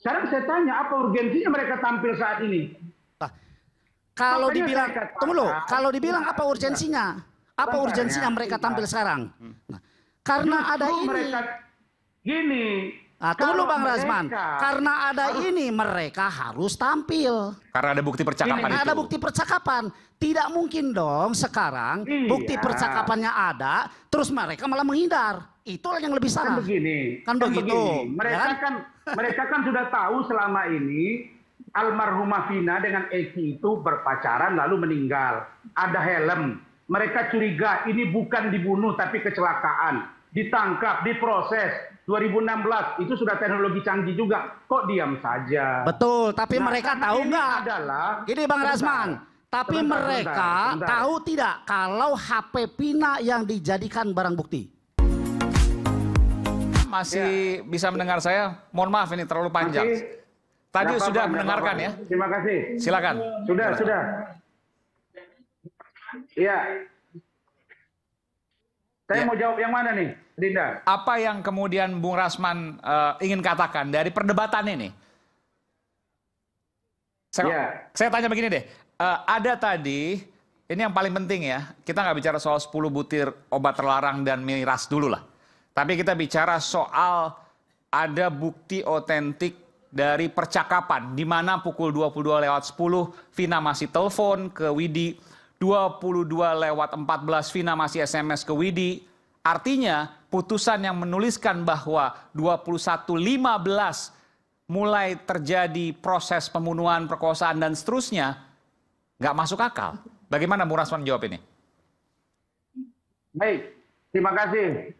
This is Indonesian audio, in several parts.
Sekarang saya tanya, apa urgensinya mereka tampil saat ini? Kalau Makanya dibilang, saya katakan, tunggu dulu, kalau dibilang apa urgensinya? Apa urgensinya mereka tampil sekarang? Nah, karena ada ini. Mereka, gini. Nah, tunggu dulu Bang Rasman. Karena ada ini mereka harus tampil. Karena ada bukti percakapan itu. Ada bukti percakapan. Tidak mungkin dong sekarang bukti percakapannya ada, terus mereka malah menghindar. Itulah yang lebih salah. Kan begini. Kan begitu. Mereka kan sudah tahu selama ini almarhumah Vina dengan Eki itu berpacaran lalu meninggal. Ada helm. Mereka curiga ini bukan dibunuh tapi kecelakaan. Ditangkap, diproses. 2016 itu sudah teknologi canggih juga. Kok diam saja? Betul, tapi mereka tahu nggak? Gini Bang Rasman, tapi mereka tahu tidak kalau HP Vina yang dijadikan barang bukti? Masih bisa mendengar saya? Mohon maaf ini terlalu panjang. Tadi sudah mendengarkan ya? Terima kasih. Silakan. Sudah. Iya. Saya mau jawab yang mana nih, Dinda? Apa yang kemudian Bung Rasman ingin katakan dari perdebatan ini? Saya tanya begini deh. Ada tadi, ini yang paling penting ya, kita nggak bicara soal 10 butir obat terlarang dan miras dulu lah. Tapi kita bicara soal ada bukti otentik dari percakapan, di mana pukul 22:10 Vina masih telepon ke Widi, 22:14 Vina masih SMS ke Widi. Artinya putusan yang menuliskan bahwa 21:15 mulai terjadi proses pembunuhan, perkosaan dan seterusnya nggak masuk akal. Bagaimana Bung Rasman jawab ini? Baik, terima kasih.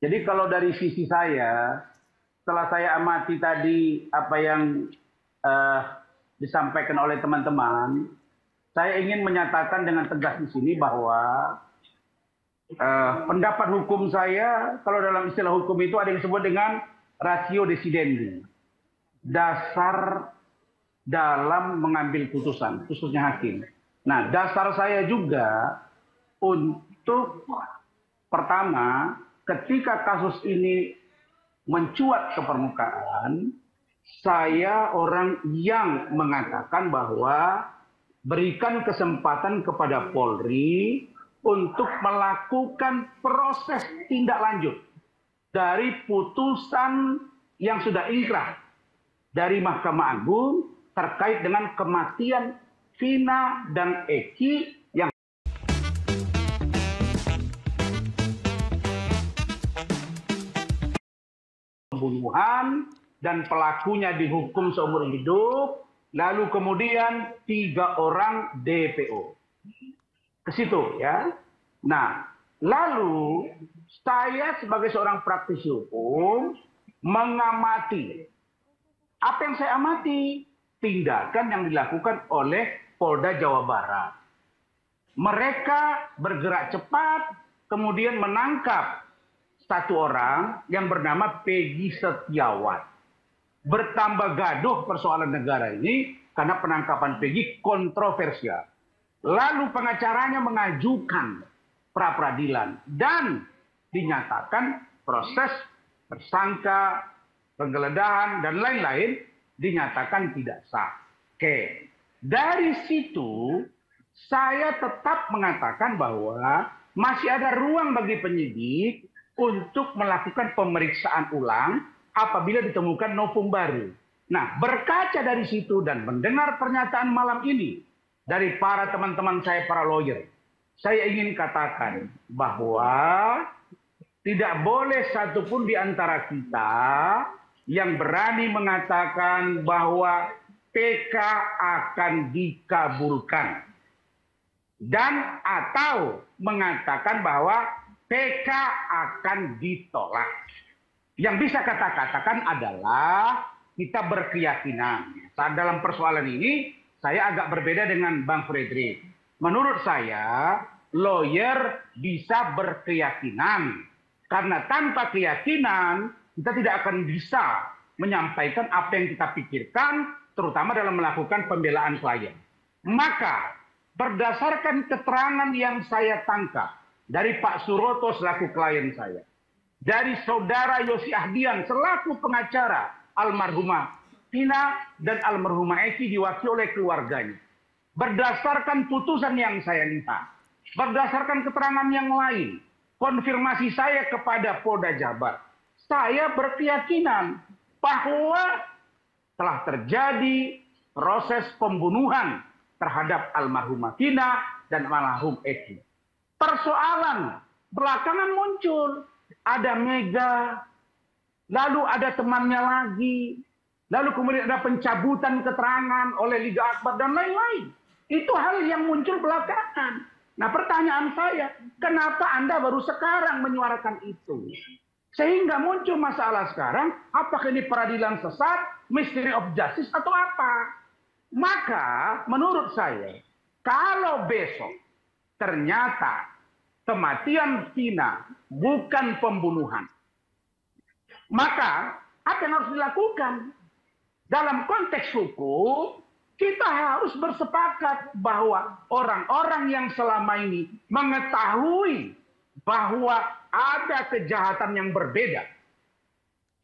Jadi kalau dari sisi saya, setelah saya amati tadi apa yang disampaikan oleh teman-teman, saya ingin menyatakan dengan tegas di sini bahwa pendapat hukum saya, kalau dalam istilah hukum itu ada yang disebut dengan ratio decidendi. Dasar dalam mengambil putusan, khususnya hakim. Nah, dasar saya juga untuk pertama, ketika kasus ini mencuat ke permukaan, saya orang yang mengatakan bahwa berikan kesempatan kepada Polri untuk melakukan proses tindak lanjut dari putusan yang sudah inkrah dari Mahkamah Agung terkait dengan kematian Vina dan Eki yang pembunuhan dan pelakunya dihukum seumur hidup, lalu kemudian 3 orang DPO. Ke situ ya. Nah, lalu saya sebagai seorang praktisi hukum mengamati. Apa yang saya amati? Tindakan yang dilakukan oleh Polda Jawa Barat. Mereka bergerak cepat, kemudian menangkap 1 orang yang bernama Peggy Setiawan. Bertambah gaduh persoalan negara ini karena penangkapan Peggy kontroversial. Lalu pengacaranya mengajukan pra-peradilan dan dinyatakan proses tersangka, penggeledahan dan lain-lain dinyatakan tidak sah. Oke. Dari situ saya tetap mengatakan bahwa masih ada ruang bagi penyidik untuk melakukan pemeriksaan ulang apabila ditemukan novum baru. Nah, berkaca dari situ dan mendengar pernyataan malam ini dari para teman-teman saya, para lawyer, saya ingin katakan bahwa tidak boleh satupun di antara kita yang berani mengatakan bahwa PK akan dikabulkan dan atau mengatakan bahwa PK akan ditolak. Yang bisa katakan adalah kita berkeyakinan. Saat dalam persoalan ini saya agak berbeda dengan Bang Fredrik. Menurut saya, lawyer bisa berkeyakinan. Karena tanpa keyakinan, kita tidak akan bisa menyampaikan apa yang kita pikirkan, terutama dalam melakukan pembelaan klien. Maka, berdasarkan keterangan yang saya tangkap dari Pak Suroto selaku klien saya, dari Saudara Yosi Ahdian selaku pengacara almarhumah Vina dan almarhumah Eki diwakili oleh keluarganya. Berdasarkan putusan yang saya lihat, berdasarkan keterangan yang lain, konfirmasi saya kepada Polda Jabar, saya berkeyakinan bahwa telah terjadi proses pembunuhan terhadap almarhumah Vina dan almarhum Eki. Persoalan belakangan muncul, ada Mega, lalu ada temannya lagi, lalu kemudian ada pencabutan keterangan oleh Liga Akbar dan lain-lain. Itu hal yang muncul belakangan. Nah, pertanyaan saya, kenapa Anda baru sekarang menyuarakan itu? Sehingga muncul masalah sekarang, apakah ini peradilan sesat, mystery of justice, atau apa? Maka, menurut saya, kalau besok ternyata kematian Vina bukan pembunuhan, maka apa yang harus dilakukan? Dalam konteks hukum, kita harus bersepakat bahwa orang-orang yang selama ini mengetahui bahwa ada kejahatan yang berbeda.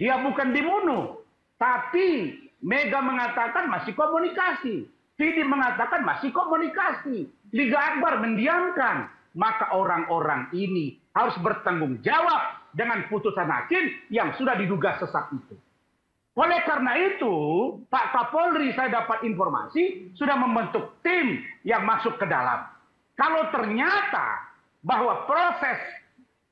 Dia bukan dibunuh, tapi Mega mengatakan masih komunikasi. Vidi mengatakan masih komunikasi. Liga Akbar mendiamkan. Maka orang-orang ini harus bertanggung jawab dengan putusan hakim yang sudah diduga sesat itu. Oleh karena itu, Pak Kapolri saya dapat informasi sudah membentuk tim yang masuk ke dalam. Kalau ternyata bahwa proses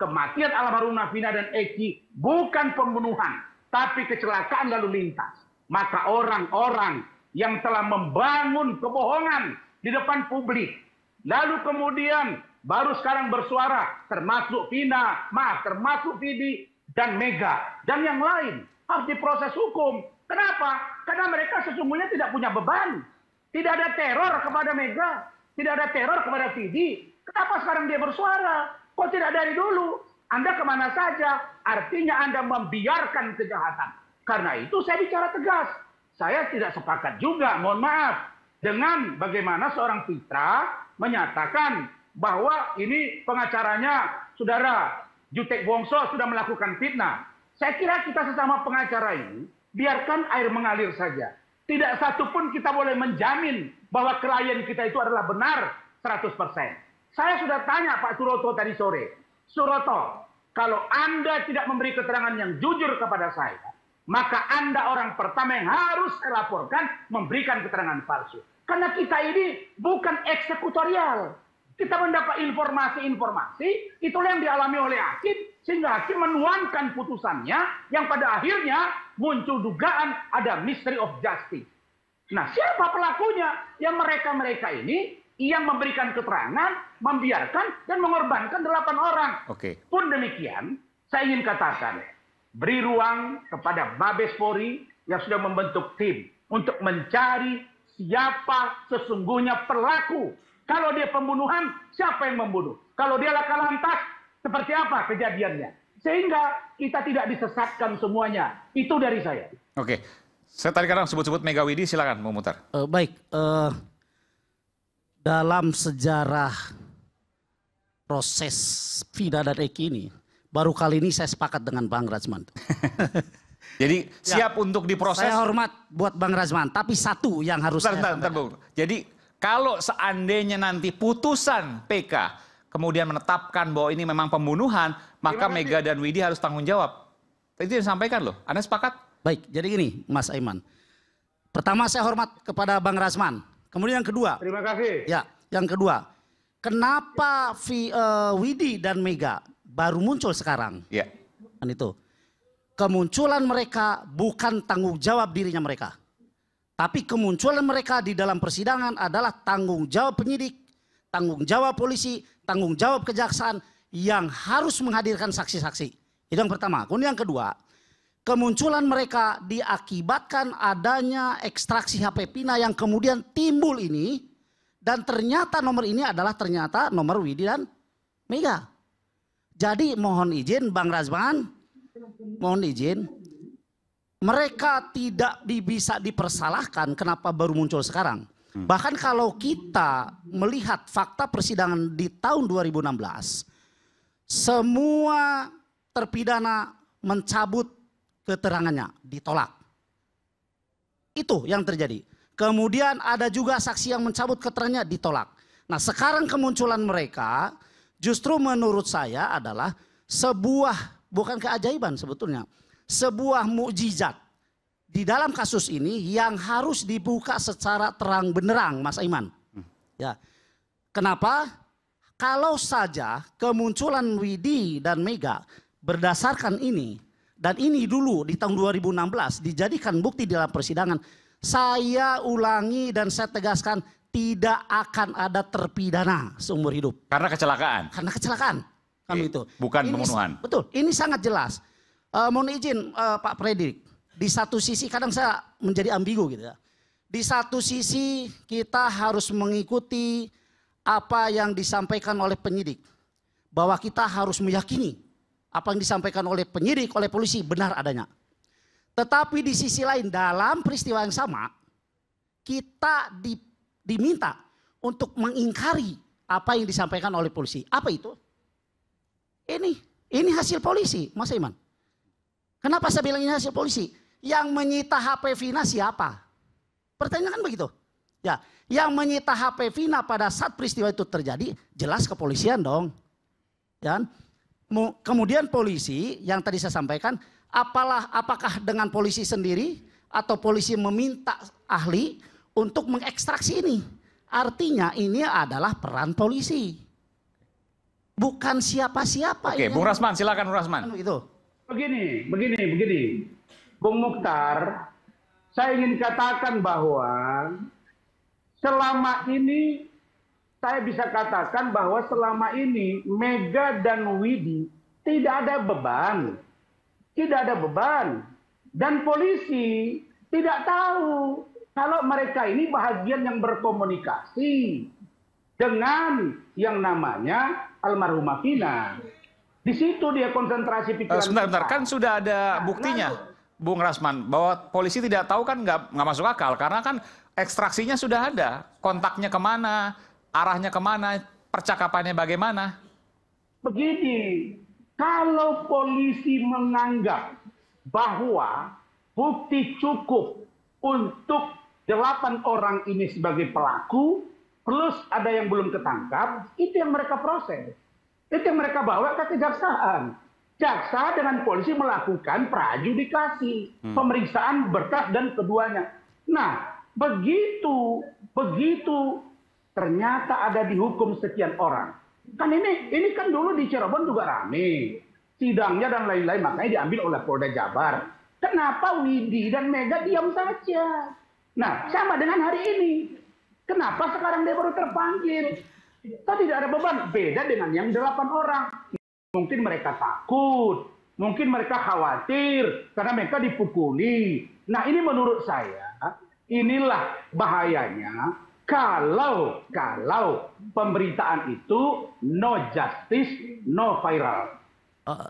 kematian almarhumah Vina dan Eki bukan pembunuhan, tapi kecelakaan lalu lintas, maka orang-orang yang telah membangun kebohongan di depan publik, lalu kemudian baru sekarang bersuara, termasuk Vina, termasuk Vidi dan Mega dan yang lain, harus diproses hukum. Kenapa? Karena mereka sesungguhnya tidak punya beban. Tidak ada teror kepada Mega. Tidak ada teror kepada Vidi. Kenapa sekarang dia bersuara? Kok tidak dari dulu? Anda kemana saja? Artinya Anda membiarkan kejahatan. Karena itu saya bicara tegas. Saya tidak sepakat juga, mohon maaf, dengan bagaimana seorang Fitra menyatakan bahwa ini pengacaranya saudara Jutek Wongso sudah melakukan fitnah. Saya kira kita sesama pengacara ini, biarkan air mengalir saja. Tidak satu pun kita boleh menjamin bahwa klien kita itu adalah benar 100%. Saya sudah tanya Pak Suroto tadi sore. Suroto, kalau Anda tidak memberi keterangan yang jujur kepada saya, maka Anda orang pertama yang harus saya laporkan memberikan keterangan palsu. Karena kita ini bukan eksekutorial. Kita mendapat informasi-informasi, itulah yang dialami oleh hakim, sehingga hakim menuangkan putusannya, yang pada akhirnya muncul dugaan ada mystery of justice. Nah, siapa pelakunya? Yang mereka-mereka ini yang memberikan keterangan, membiarkan, dan mengorbankan 8 orang. Oke. Pun demikian, saya ingin katakan, beri ruang kepada Mabes Polri yang sudah membentuk tim untuk mencari siapa sesungguhnya pelaku. Kalau dia pembunuhan, siapa yang membunuh? Kalau dia laka lantas, seperti apa kejadiannya? Sehingga kita tidak disesatkan semuanya. Itu dari saya. Oke. Saya tadi kadang sebut-sebut Mega Widi, silakan mau mutar. Baik. Dalam sejarah proses Vina dan Eki ini, baru kali ini saya sepakat dengan Bang Rajman. Jadi siap untuk diproses. Saya hormat buat Bang Rajman, tapi satu yang harus Bentar, Bung. Jadi kalau seandainya nanti putusan PK kemudian menetapkan bahwa ini memang pembunuhan, maka Mega dan Widi harus tanggung jawab. Itu yang disampaikan loh. Anda sepakat? Baik, jadi gini Mas Aiman. Pertama saya hormat kepada Bang Rajman. Kemudian yang kedua. Terima kasih. Ya, yang kedua. Kenapa Widi dan Mega baru muncul sekarang? Ya. Dan itu. Kemunculan mereka bukan tanggung jawab dirinya mereka. Tapi kemunculan mereka di dalam persidangan adalah tanggung jawab penyidik, tanggung jawab polisi, tanggung jawab kejaksaan yang harus menghadirkan saksi-saksi. Itu yang pertama. Kemudian yang kedua, kemunculan mereka diakibatkan adanya ekstraksi HP Pina yang kemudian timbul ini. Dan ternyata nomor ini adalah ternyata nomor Widi dan Mega. Jadi mohon izin Bang Rajman, mohon izin. Mereka tidak bisa dipersalahkan kenapa baru muncul sekarang. Bahkan kalau kita melihat fakta persidangan di tahun 2016, semua terpidana mencabut keterangannya, ditolak. Itu yang terjadi. Kemudian ada juga saksi yang mencabut keterangannya ditolak. Nah sekarang kemunculan mereka justru menurut saya adalah sebuah, bukan keajaiban sebetulnya, sebuah mukjizat di dalam kasus ini yang harus dibuka secara terang benderang, Mas Aiman. Ya, kenapa? Kalau saja kemunculan Widi dan Mega berdasarkan ini, dan ini dulu di tahun 2016 dijadikan bukti dalam persidangan, saya ulangi dan saya tegaskan tidak akan ada terpidana seumur hidup. Karena kecelakaan? Karena kecelakaan. Kan itu. Bukan ini, pembunuhan? Betul, ini sangat jelas. Mohon izin Pak Fredrik, di satu sisi kadang saya menjadi ambigu gitu ya. Di satu sisi kita harus mengikuti apa yang disampaikan oleh penyidik. Bahwa kita harus meyakini apa yang disampaikan oleh penyidik, oleh polisi benar adanya. Tetapi di sisi lain dalam peristiwa yang sama kita diminta untuk mengingkari apa yang disampaikan oleh polisi. Apa itu? Ini hasil polisi, Mas Iman. Kenapa saya bilang ini hasil polisi? Yang menyita HP Vina siapa? Pertanyaan kan begitu. Ya, yang menyita HP Vina pada saat peristiwa itu terjadi jelas kepolisian dong. Ya. Kemudian polisi yang tadi saya sampaikan, apakah dengan polisi sendiri atau polisi meminta ahli untuk mengekstraksi ini? Artinya ini adalah peran polisi. Bukan siapa-siapa. Oke, Bung Rasman, silakan Bung Rasman. Itu. Begini. Bung Mukhtar, saya ingin katakan bahwa selama ini, saya bisa katakan bahwa selama ini Mega dan Widi tidak ada beban. Tidak ada beban. Dan polisi tidak tahu kalau mereka ini bahagian yang berkomunikasi dengan yang namanya almarhumah Vina. Di situ dia konsentrasi pikiran. Sebentar, kan sudah ada buktinya, Bung Rasman, bahwa polisi tidak tahu kan nggak masuk akal karena kan ekstraksinya sudah ada, kontaknya kemana, arahnya kemana, percakapannya bagaimana. Begini, kalau polisi menganggap bahwa bukti cukup untuk 8 orang ini sebagai pelaku, plus ada yang belum ketangkap, itu yang mereka proses. Itu yang mereka bawa ke kejaksaan. Jaksa dengan polisi melakukan prajudikasi, pemeriksaan berkas dan keduanya. Nah, begitu ternyata ada dihukum sekian orang. Kan ini kan dulu di Cirebon juga rame. Sidangnya dan lain-lain, makanya diambil oleh Polda Jabar. Kenapa Widi dan Mega diam saja? Nah, sama dengan hari ini. Kenapa sekarang dia baru terpanggil? Kita tidak ada beban. Beda dengan yang 8 orang. Mungkin mereka takut. Mungkin mereka khawatir. Karena mereka dipukuli. Nah ini menurut saya. Inilah bahayanya. Kalau pemberitaan itu no justice, no viral.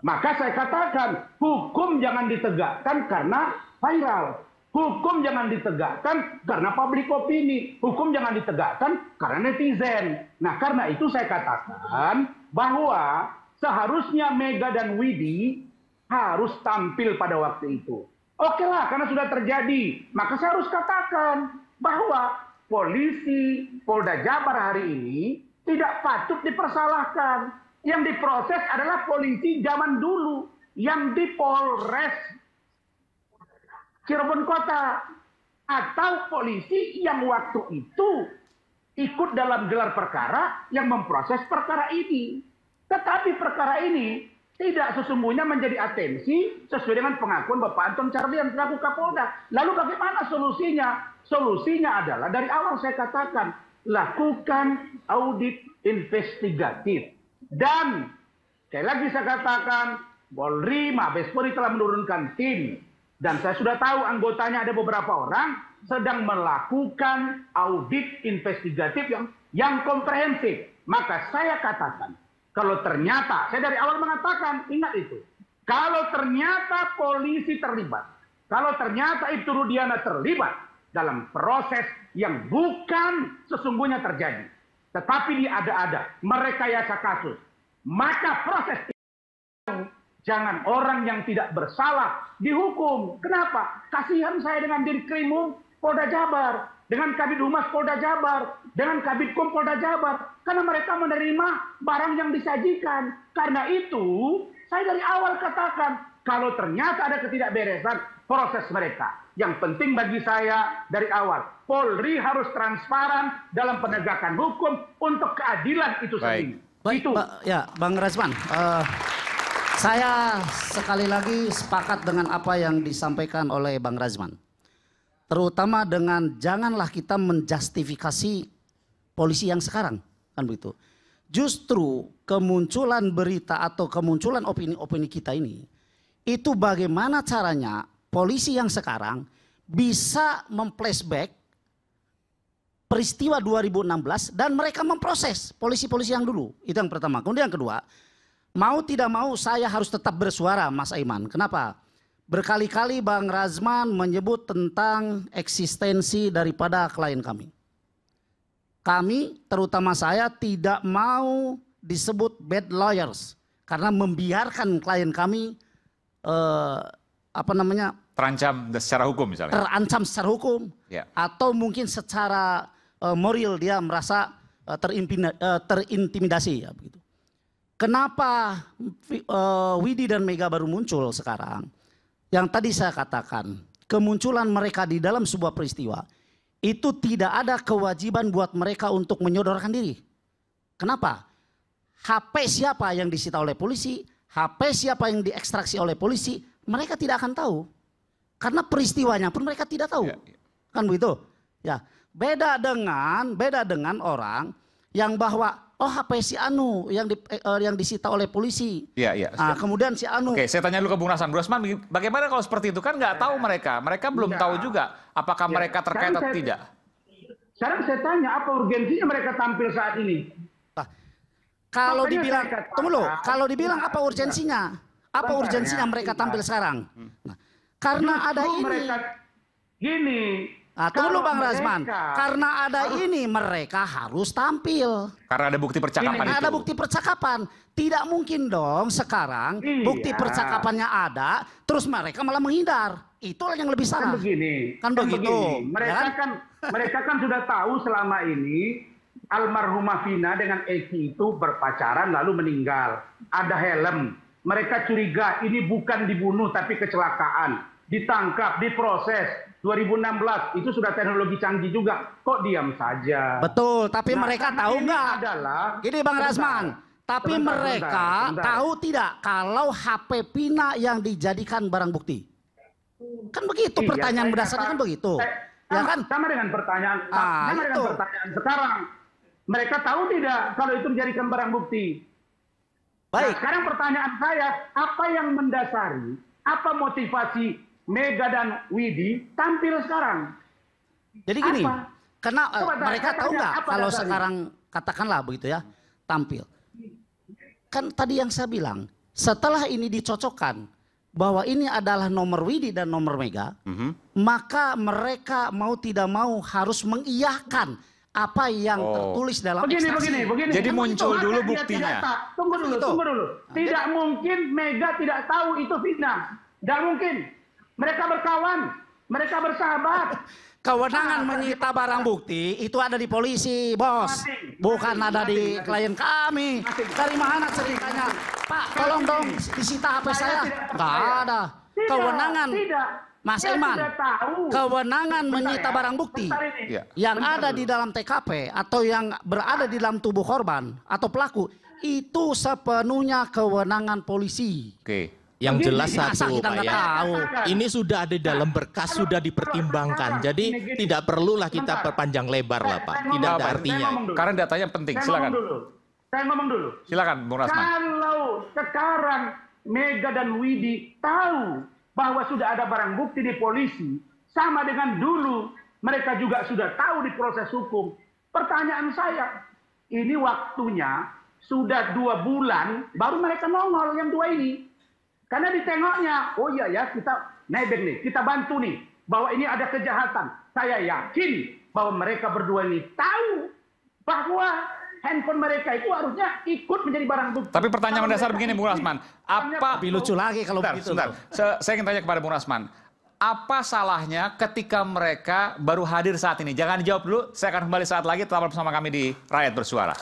Maka saya katakan. Hukum jangan ditegakkan karena viral. Hukum jangan ditegakkan karena publik opini. Hukum jangan ditegakkan karena netizen. Nah karena itu saya katakan bahwa seharusnya Mega dan Widi harus tampil pada waktu itu. Oke lah karena sudah terjadi. Maka saya harus katakan bahwa polisi Polda Jabar hari ini tidak patut dipersalahkan. Yang diproses adalah polisi zaman dulu. Yang di Polres Cirebon Kota atau polisi yang waktu itu ikut dalam gelar perkara yang memproses perkara ini. Tetapi perkara ini tidak sesungguhnya menjadi atensi sesuai dengan pengakuan Bapak Anton Carlyan selaku Kapolda. Lalu bagaimana solusinya? Solusinya adalah dari awal saya katakan lakukan audit investigatif. Dan sekali lagi saya katakan Polri, Mabes Polri telah menurunkan tim. Dan saya sudah tahu anggotanya ada beberapa orang sedang melakukan audit investigatif yang komprehensif. Maka saya katakan, kalau ternyata, saya dari awal mengatakan, ingat itu. Kalau ternyata polisi terlibat, kalau ternyata Ibtu Rudiana terlibat dalam proses yang bukan sesungguhnya terjadi. Tetapi diada-ada, merekayasa kasus. Maka proses orang yang tidak bersalah dihukum. Kenapa? Kasihan saya dengan Dirkrimum. Polda Jabar, dengan Kabid Humas Polda Jabar, dengan Kabidkom Polda Jabar, karena mereka menerima barang yang disajikan. Karena itu, saya dari awal katakan, kalau ternyata ada ketidakberesan, proses mereka. Yang penting bagi saya dari awal, Polri harus transparan dalam penegakan hukum untuk keadilan itu sendiri. Baik, itu. Ya, Bang Rasman, saya sekali lagi sepakat dengan apa yang disampaikan oleh Bang Rasman. Terutama dengan janganlah kita menjustifikasi polisi yang sekarang, kan begitu. Justru kemunculan berita atau kemunculan opini-opini kita ini, itu bagaimana caranya polisi yang sekarang bisa memflashback peristiwa 2016 dan mereka memproses polisi-polisi yang dulu. Itu yang pertama. Kemudian yang kedua, mau tidak mau saya harus tetap bersuara, Mas Aiman. Kenapa? Berkali-kali Bang Rasman menyebut tentang eksistensi daripada klien kami. Kami, terutama saya, tidak mau disebut bad lawyers karena membiarkan klien kami terancam secara hukum misalnya. Terancam secara hukum, ya. Atau mungkin secara moral dia merasa terintimidasi, ya begitu. Kenapa Widi dan Mega baru muncul sekarang? Yang tadi saya katakan, kemunculan mereka di dalam sebuah peristiwa itu tidak ada kewajiban buat mereka untuk menyodorkan diri. Kenapa? HP siapa yang disita oleh polisi, HP siapa yang diekstraksi oleh polisi, mereka tidak akan tahu. Karena peristiwanya pun mereka tidak tahu. Ya, ya. Kan begitu? Ya. Beda dengan orang yang bahwa HP si Anu yang disita oleh polisi. Iya, iya. Nah, kemudian si Anu. Oke, saya tanya dulu ke Bung Rasman. Bung Rasman, bagaimana kalau seperti itu? Kan nggak tahu mereka. Mereka belum tahu juga apakah mereka terkait atau tidak. Sekarang saya tanya, apa urgensinya mereka tampil saat ini? Nah, kalau dibilang, tunggu dulu. Kalau dibilang apa urgensinya? Apa urgensinya mereka tampil sekarang? Nah, karena ada ini. Gini. Nah, tunggu Bang Rasman, karena ada ini mereka harus tampil. Karena ada bukti percakapan itu. Ada bukti percakapan. Tidak mungkin dong sekarang bukti percakapannya ada, terus mereka malah menghindar. Itulah yang lebih salah. Kan begini. Kan begitu. Mereka kan sudah tahu selama ini almarhumah Vina dengan Eki itu berpacaran lalu meninggal. Ada helm. Mereka curiga ini bukan dibunuh tapi kecelakaan. Ditangkap, diproses. 2016 itu sudah teknologi canggih juga, kok diam saja. Betul, tapi mereka tahu nggak? Gini Bang Rasman, tapi mereka tahu tidak kalau HP Vina yang dijadikan barang bukti? Kan begitu, pertanyaan mendasarnya kan begitu. Ya kan? Sama dengan pertanyaan, dengan pertanyaan sekarang. Mereka tahu tidak kalau itu dijadikan barang bukti? Baik. Nah, sekarang pertanyaan saya, apa yang mendasari, apa motivasi Mega dan Widi tampil sekarang? Jadi gini, karena mereka tahu nggak kalau sekarang katakanlah begitu ya, tampil. Kan tadi yang saya bilang, setelah ini dicocokkan bahwa ini adalah nomor Widi dan nomor Mega, maka mereka mau tidak mau harus mengiyahkan apa yang tertulis dalam ekstraksi. Begini. Jadi muncul dulu buktinya. Tunggu dulu. Tidak mungkin Mega tidak tahu itu Vina. Tidak mungkin. Mereka berkawan, mereka bersahabat. Kewenangan menyita barang bukti itu ada di polisi, bos. Bukan ada di klien kami. Dari mana ceritanya? Pak, tolong dong disita HP saya. Nggak ada. Kewenangan, Mas Iman, kewenangan menyita barang bukti yang ada di dalam TKP atau yang berada di dalam tubuh korban atau pelaku itu sepenuhnya kewenangan polisi. Oke. Yang jelas satu Pak ya, ini sudah ada dalam berkas, sudah dipertimbangkan. Jadi tidak perlulah kita perpanjang lebar lah Pak. Tidak ada artinya. Karena datanya penting. Silakan. Saya ngomong dulu. Silakan Bung Rasman. Kalau sekarang Mega dan Widi tahu bahwa sudah ada barang bukti di polisi, sama dengan dulu mereka juga sudah tahu di proses hukum. Pertanyaan saya, ini waktunya sudah 2 bulan baru mereka nongol yang 2 ini. Karena ditengoknya, oh iya ya kita nebeng nih, kita bantu nih bahwa ini ada kejahatan. Saya yakin bahwa mereka berdua ini tahu bahwa handphone mereka itu harusnya ikut menjadi barang bukti. Tapi pertanyaan mendasar begini Bung Rasman, apa lebih lucu lagi kalau begitu. Sebentar. Saya ingin tanya kepada Bung Rasman, apa salahnya ketika mereka baru hadir saat ini? Jangan dijawab dulu, saya akan kembali saat lagi, tetap bersama kami di Rakyat Bersuara.